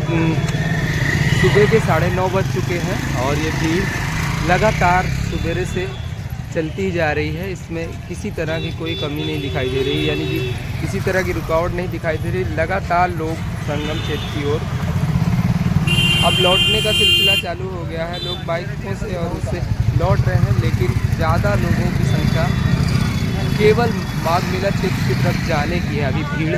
सुबह के 9:30 बज चुके हैं और ये भीड़ लगातार सवेरे से चलती ही जा रही है। इसमें किसी तरह की कोई कमी नहीं दिखाई दे रही, यानी कि किसी तरह की रुकावट नहीं दिखाई दे रही। लगातार लोग संगम क्षेत्र की ओर अब लौटने का सिलसिला चालू हो गया है। लोग बाइकों से और उससे लौट रहे हैं, लेकिन ज़्यादा लोगों की संख्या केवल माघ मेला क्षेत्र की तरफ जाने की है। अभी भीड़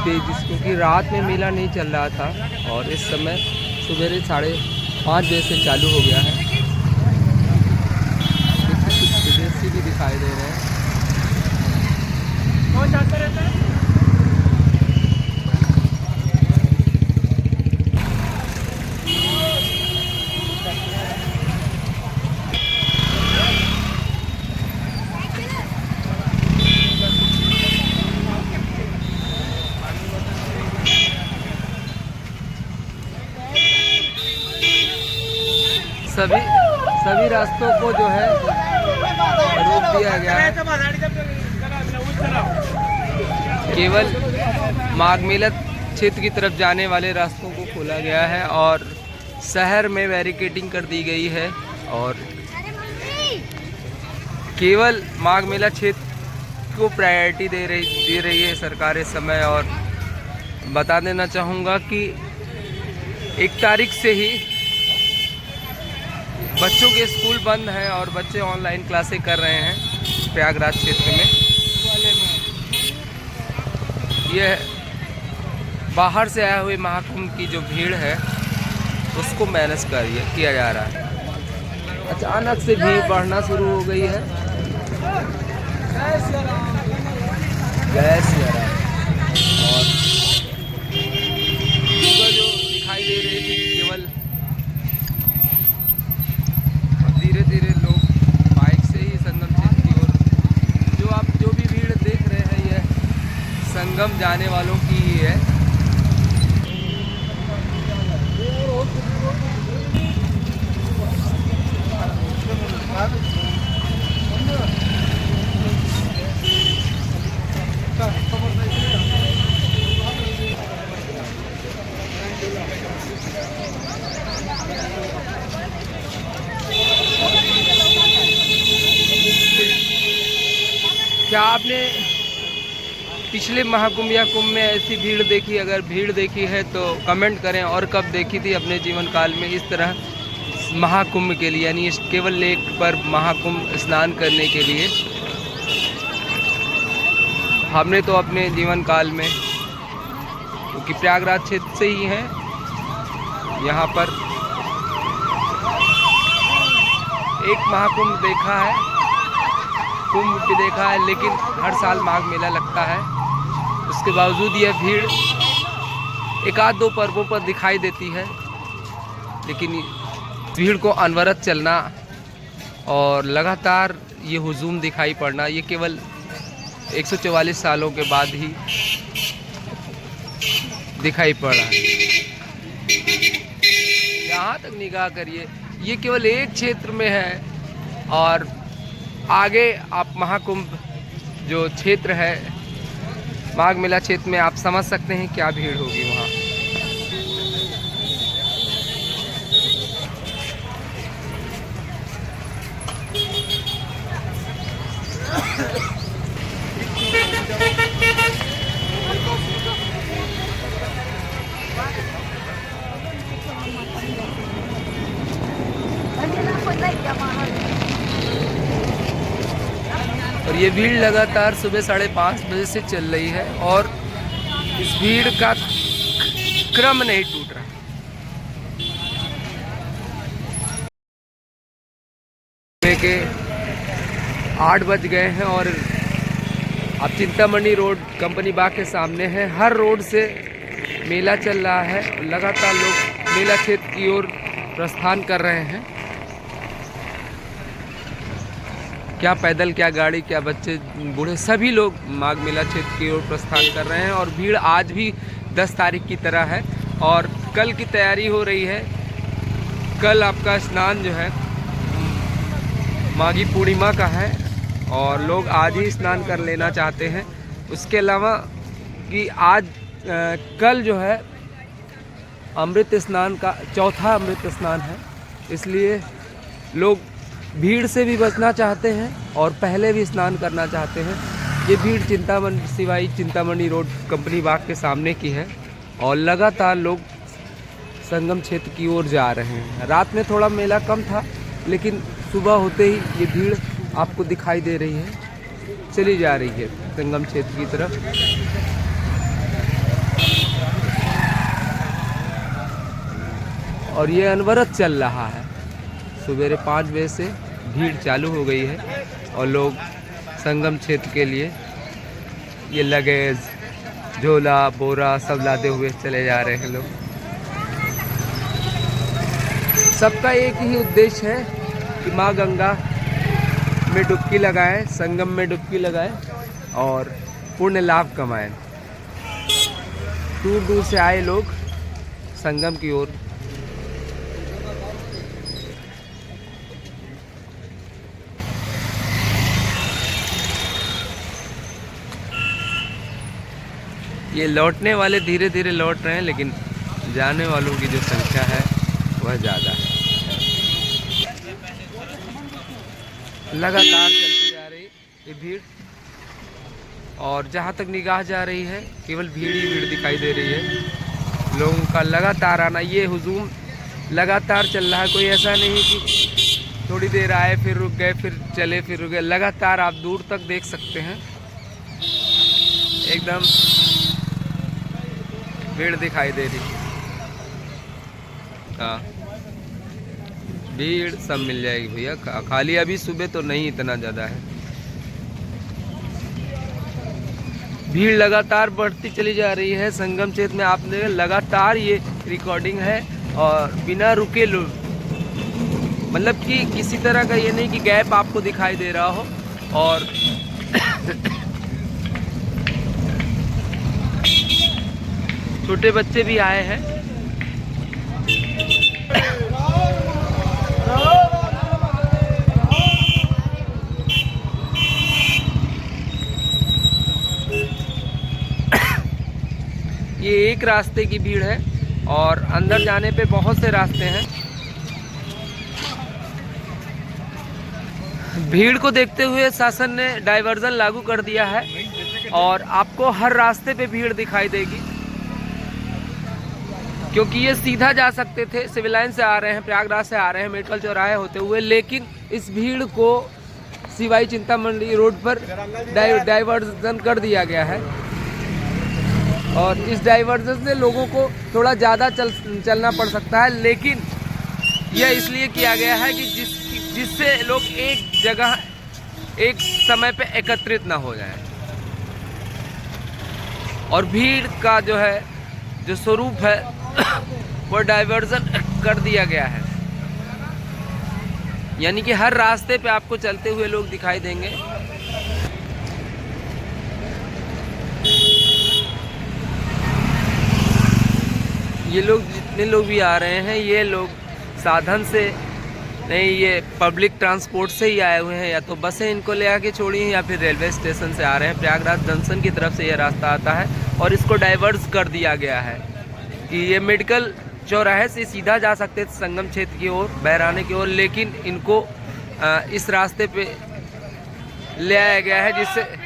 तेज, क्योंकि रात में मेला नहीं चल रहा था और इस समय सवेरे 5:30 बजे से चालू हो गया है। कुछ विदेशी भी दिखाई दे रहे हैं। कौन जाता रहता है? सभी रास्तों को जो है रोक दिया गया है। केवल माघ मेला क्षेत्र की तरफ जाने वाले रास्तों को खोला गया है और शहर में बैरिकेडिंग कर दी गई है और केवल माघ मेला क्षेत्र को प्रायोरिटी दे रही है सरकार इस समय। और बता देना चाहूँगा कि 1 तारीख से ही बच्चों के स्कूल बंद हैं और बच्चे ऑनलाइन क्लासें कर रहे हैं प्रयागराज क्षेत्र में। यह बाहर से आए हुए महाकुंभ की जो भीड़ है उसको मैनेज किया जा रहा है। अचानक से भीड़ बढ़ना शुरू हो गई है। गैस और जो दिखाई दे रही थी, केवल धीरे लोग बाइक से ही संगम क्षेत्र की ओर, जो भी भीड़ देख रहे हैं यह संगम जाने वालों की ही है। क्या आपने पिछले महाकुंभ या कुंभ में ऐसी भीड़ देखी? अगर भीड़ देखी है तो कमेंट करें, और कब देखी थी अपने जीवन काल में इस तरह महाकुंभ के लिए, यानी केवल लेक पर महाकुंभ स्नान करने के लिए। हमने तो अपने जीवन काल में, क्योंकि प्रयागराज क्षेत्र से ही हैं, यहाँ पर एक महाकुंभ देखा है, कुंभ भी देखा है, लेकिन हर साल माघ मेला लगता है। उसके बावजूद यह भीड़ 1-2 पर्वों पर दिखाई देती है, लेकिन भीड़ को अनवरत चलना और लगातार ये हुजूम दिखाई पड़ना, ये केवल 144 सालों के बाद ही दिखाई पड़ा है। यहाँ तक निगाह करिए, ये केवल एक क्षेत्र में है और आगे आप महाकुंभ जो क्षेत्र है, माघ मेला क्षेत्र में, आप समझ सकते हैं क्या भीड़ होगी वहाँ। और ये भीड़ लगातार सुबह 5:30 बजे से चल रही है और इस भीड़ का क्रम नहीं टूट रहा। सुबह के 8 बज गए हैं और अब चिंतामणि रोड कंपनी बाग के सामने है। हर रोड से मेला चल रहा है। लगातार लोग मेला क्षेत्र की ओर प्रस्थान कर रहे हैं। क्या पैदल, क्या गाड़ी, क्या बच्चे, बूढ़े, सभी लोग माघ मेला क्षेत्र की ओर प्रस्थान कर रहे हैं। और भीड़ आज भी 10 तारीख की तरह है और कल की तैयारी हो रही है। कल आपका स्नान जो है माघी पूर्णिमा का है और लोग आज ही स्नान कर लेना चाहते हैं। उसके अलावा कि आज कल जो है अमृत स्नान का चौथा अमृत स्नान है, इसलिए लोग भीड़ से भी बचना चाहते हैं और पहले भी स्नान करना चाहते हैं। ये भीड़ चिंतामणि सिवाई चिंतामणि रोड कंपनी बाग के सामने की है और लगातार लोग संगम क्षेत्र की ओर जा रहे हैं। रात में थोड़ा मेला कम था, लेकिन सुबह होते ही ये भीड़ आपको दिखाई दे रही है, चली जा रही है संगम क्षेत्र की तरफ। और ये अनवरत चल रहा है। सवेरे 5 बजे से भीड़ चालू हो गई है और लोग संगम क्षेत्र के लिए ये लगेज, झोला, बोरा सब लादे हुए चले जा रहे हैं लोग। सबका एक ही उद्देश्य है कि माँ गंगा में डुबकी लगाएं, संगम में डुबकी लगाएं और पुण्य लाभ कमाएं। दूर दूर से आए लोग संगम की ओर। ये लौटने वाले धीरे धीरे लौट रहे हैं, लेकिन जाने वालों की जो संख्या है वह ज़्यादा है। लगातार चलती जा रही ये भीड़ और जहाँ तक निगाह जा रही है केवल भीड़ ही भीड़ दिखाई दे रही है। लोगों का लगातार आना, ये हुजूम लगातार चल रहा है। कोई ऐसा नहीं कि थोड़ी देर आए फिर रुक गए, फिर चले फिर रुक गए। लगातार आप दूर तक देख सकते हैं, एकदम भीड़ दिखाई दे रही है। हाँ, भीड़ सब मिल जाएगी भैया, खाली अभी सुबह तो नहीं इतना ज़्यादा है। भीड़ लगातार बढ़ती चली जा रही है संगम क्षेत्र में। आपने लगातार ये रिकॉर्डिंग है और बिना रुके लोग, मतलब कि किसी तरह का ये नहीं कि गैप आपको दिखाई दे रहा हो। और छोटे बच्चे भी आए हैं। ये एक रास्ते की भीड़ है और अंदर जाने पे बहुत से रास्ते हैं। भीड़ को देखते हुए शासन ने डाइवर्जन लागू कर दिया है और आपको हर रास्ते पे भीड़ दिखाई देगी, क्योंकि ये सीधा जा सकते थे, सिविल लाइन से आ रहे हैं, प्रयागराज से आ रहे हैं, मेडिकल चौराहे होते हुए, लेकिन इस भीड़ को सिवाई चिंतामणि रोड पर डाइवर्जन कर दिया गया है। और इस डाइवर्जन से लोगों को थोड़ा ज़्यादा चलना पड़ सकता है, लेकिन यह इसलिए किया गया है कि जिससे लोग एक जगह एक समय पे एकत्रित ना हो जाएं। और भीड़ का जो है जो स्वरूप है वो डाइवर्जन कर दिया गया है, यानी कि हर रास्ते पे आपको चलते हुए लोग दिखाई देंगे। ये लोग जितने लोग भी आ रहे हैं, ये लोग साधन से नहीं, ये पब्लिक ट्रांसपोर्ट से ही आए हुए हैं। या तो बसें इनको ले आके छोड़ी हैं या फिर रेलवे स्टेशन से आ रहे हैं। प्रयागराज जंक्शन की तरफ से ये रास्ता आता है और इसको डाइवर्स कर दिया गया है कि ये मेडिकल चौराहे से सीधा जा सकते थे संगम क्षेत्र की ओर, बहराने की ओर, लेकिन इनको इस रास्ते पे ले आया गया है, जिससे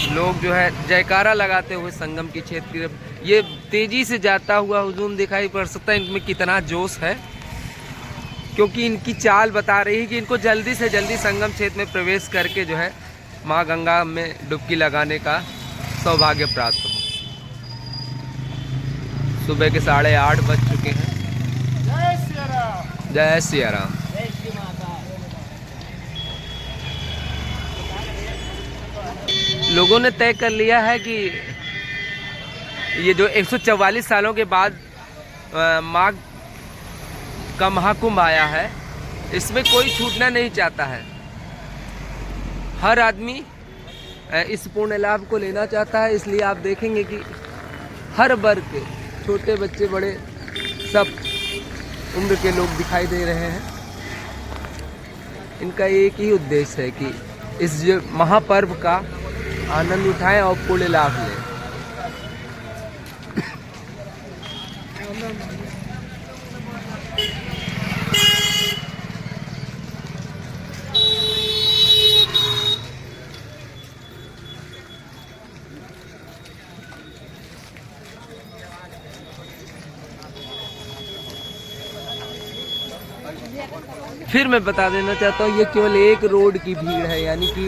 लोग जो है जयकारा लगाते हुए संगम की क्षेत्र की ये तेजी से जाता हुआ हुजूम दिखाई पड़ सकता है। इनमें कितना जोश है, क्योंकि इनकी चाल बता रही है कि इनको जल्दी से जल्दी संगम क्षेत्र में प्रवेश करके जो है माँ गंगा में डुबकी लगाने का सौभाग्य प्राप्त हो। सुबह के 8:30 बज चुके हैं। जय सिया राम। लोगों ने तय कर लिया है कि ये जो 144 सालों के बाद माघ का महाकुंभ आया है, इसमें कोई छूटना नहीं चाहता है। हर आदमी इस पुण्य लाभ को लेना चाहता है, इसलिए आप देखेंगे कि हर वर्ग के छोटे बच्चे बड़े सब उम्र के लोग दिखाई दे रहे हैं। इनका एक ही उद्देश्य है कि इस महापर्व का आनंद उठाएं और पुण्य लाभ लें। फिर मैं बता देना चाहता हूँ, ये केवल एक रोड की भीड़ है, यानी कि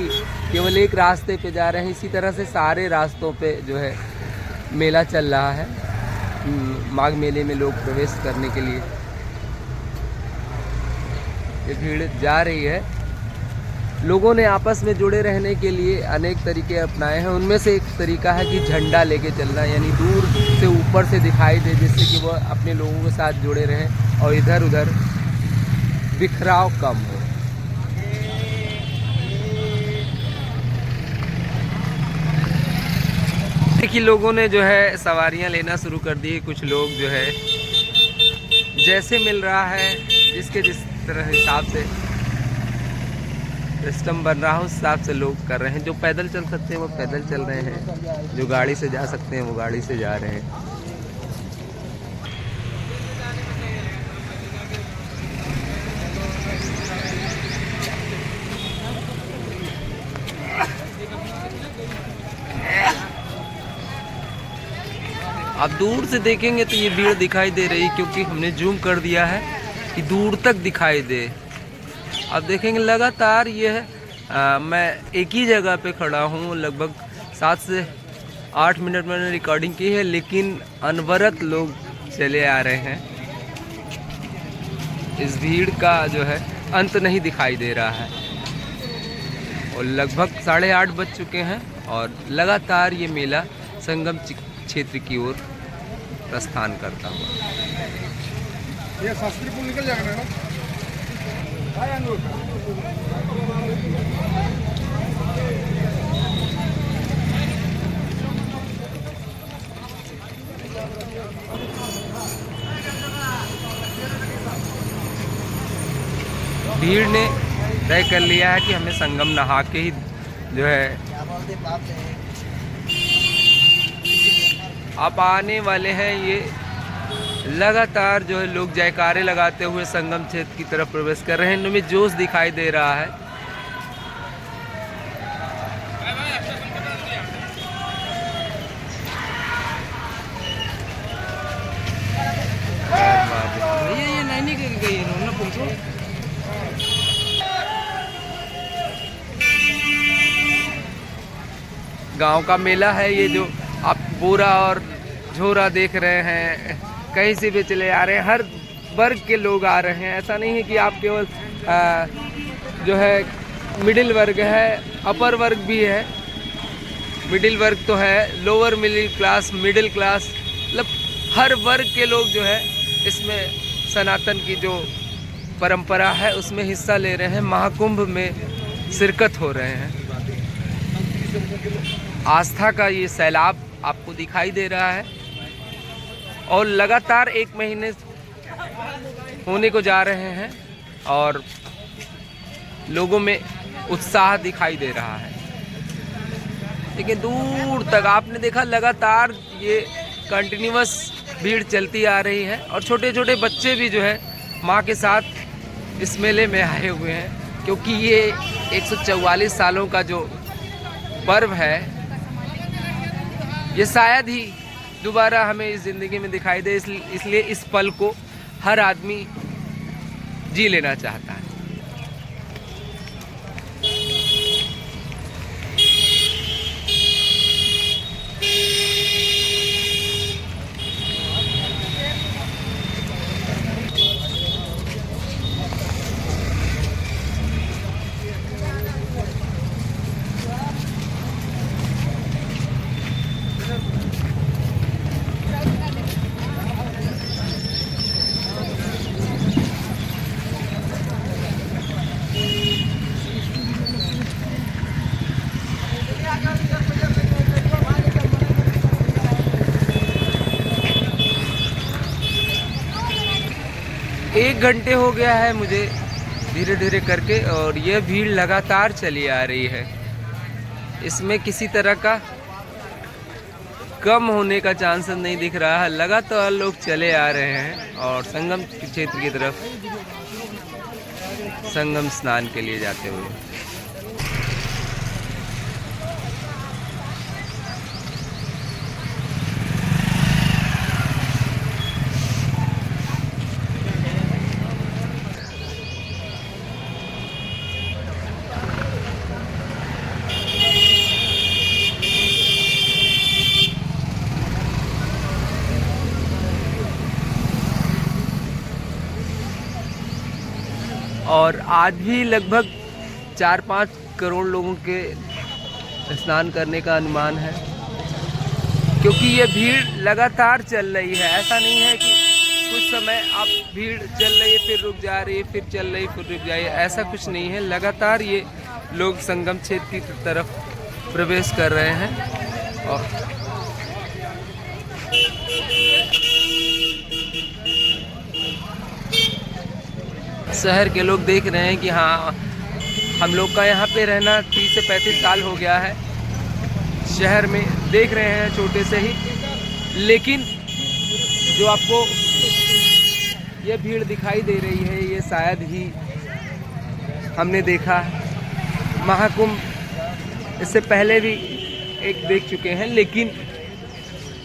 केवल एक रास्ते पे जा रहे हैं। इसी तरह से सारे रास्तों पे जो है मेला चल रहा है। माघ मेले में लोग प्रवेश करने के लिए ये भीड़ जा रही है। लोगों ने आपस में जुड़े रहने के लिए अनेक तरीके अपनाए हैं। उनमें से एक तरीका है कि झंडा लेके चलना, यानी दूर से ऊपर से दिखाई दे, जिससे कि वह अपने लोगों के साथ जुड़े रहें और इधर उधर बिखराव कम हो। देखिए, लोगों ने जो है सवारियां लेना शुरू कर दी। कुछ लोग जो है जैसे मिल रहा है, जिसके जिस तरह हिसाब से सिस्टम बन रहा है उस हिसाब से लोग कर रहे हैं। जो पैदल चल सकते हैं वो पैदल चल रहे हैं, जो गाड़ी से जा सकते हैं वो गाड़ी से जा रहे हैं। आप दूर से देखेंगे तो ये भीड़ दिखाई दे रही है, क्योंकि हमने जूम कर दिया है कि दूर तक दिखाई दे। आप देखेंगे लगातार ये है। मैं एक ही जगह पे खड़ा हूँ, लगभग 7 से 8 मिनट मैंने रिकॉर्डिंग की है, लेकिन अनवरत लोग चले आ रहे हैं। इस भीड़ का जो है अंत नहीं दिखाई दे रहा है। और लगभग 8:30 बज चुके हैं और लगातार ये मेला संगम क्षेत्र की ओर प्रस्थान करता हुआ। ये शास्त्री पुल निकल जाएगा ना। भीड़ ने तय कर लिया है कि हमें संगम नहा के ही जो है आप आने वाले हैं। ये लगातार जो है लोग जयकारे लगाते हुए संगम क्षेत्र की तरफ प्रवेश कर रहे हैं। इनमें जोश दिखाई दे रहा है। ये नहीं गई ना पूछो। गांव का मेला है ये, जो आप बोरा और झोरा देख रहे हैं। कहीं से भी चले आ रहे हैं, हर वर्ग के लोग आ रहे हैं। ऐसा नहीं है कि आप केवल जो है मिडिल वर्ग है, अपर वर्ग भी है। मिडिल वर्ग तो है, lower middle class, middle class, मतलब हर वर्ग के लोग जो है इसमें सनातन की जो परंपरा है उसमें हिस्सा ले रहे हैं। महाकुंभ में शिरकत हो रहे हैं। आस्था का ये सैलाब आपको दिखाई दे रहा है और लगातार 1 महीने होने को जा रहे हैं और लोगों में उत्साह दिखाई दे रहा है। लेकिन दूर तक आपने देखा लगातार ये कंटिन्यूअस भीड़ चलती आ रही है और छोटे छोटे बच्चे भी जो है माँ के साथ इस मेले में आए हुए हैं, क्योंकि ये 144 सालों का जो पर्व है ये शायद ही दोबारा हमें इस ज़िंदगी में दिखाई दे। इसलिए इस पल को हर आदमी जी लेना चाहता है। एक घंटे हो गया है मुझे धीरे धीरे करके, और यह भीड़ लगातार चली आ रही है। इसमें किसी तरह का कम होने का चांस नहीं दिख रहा है। लगातार लोग चले आ रहे हैं और संगम क्षेत्र की तरफ संगम स्नान के लिए जाते हुए। और आज भी लगभग 4-5 करोड़ लोगों के स्नान करने का अनुमान है, क्योंकि ये भीड़ लगातार चल रही है। ऐसा नहीं है कि कुछ समय आप भीड़ चल रही है फिर रुक जा रही है, फिर चल रही है फिर रुक जाइए, ऐसा कुछ नहीं है। लगातार ये लोग संगम क्षेत्र की तरफ प्रवेश कर रहे हैं। और शहर के लोग देख रहे हैं कि हाँ, हम लोग का यहाँ पे रहना 30 से 35 साल हो गया है, शहर में देख रहे हैं छोटे से ही, लेकिन जो आपको ये भीड़ दिखाई दे रही है ये शायद ही हमने देखा है। महाकुंभ इससे पहले भी एक देख चुके हैं, लेकिन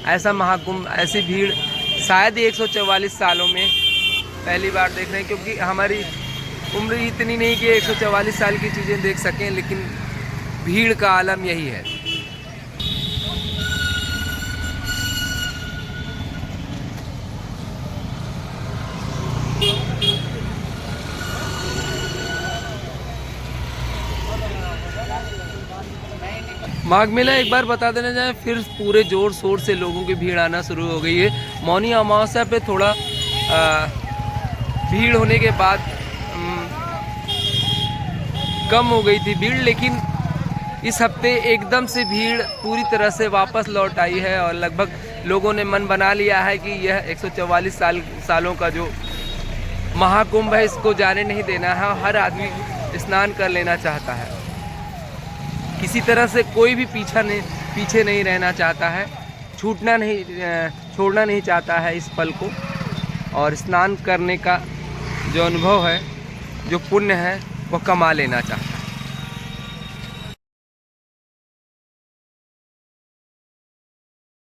ऐसा महाकुंभ, ऐसी भीड़ शायद ही 144 सालों में पहली बार देख रहे हैं, क्योंकि हमारी उम्र इतनी नहीं कि 144 साल की चीज़ें देख सकें, लेकिन भीड़ का आलम यही है। माघ मेला एक बार बता देना जाए, फिर पूरे जोर शोर से लोगों की भीड़ आना शुरू हो गई है। मौनी अमावस्या पे थोड़ा भीड़ होने के बाद कम हो गई थी भीड़, लेकिन इस हफ्ते एकदम से भीड़ पूरी तरह से वापस लौट आई है और लगभग लोगों ने मन बना लिया है कि यह 144 सालों का जो महाकुंभ है इसको जाने नहीं देना है। हर आदमी स्नान कर लेना चाहता है, किसी तरह से कोई भी पीछे नहीं रहना चाहता है, छोड़ना नहीं चाहता है इस पल को, और स्नान करने का जो अनुभव है, जो पुण्य है, वो कमा लेना चाहता है।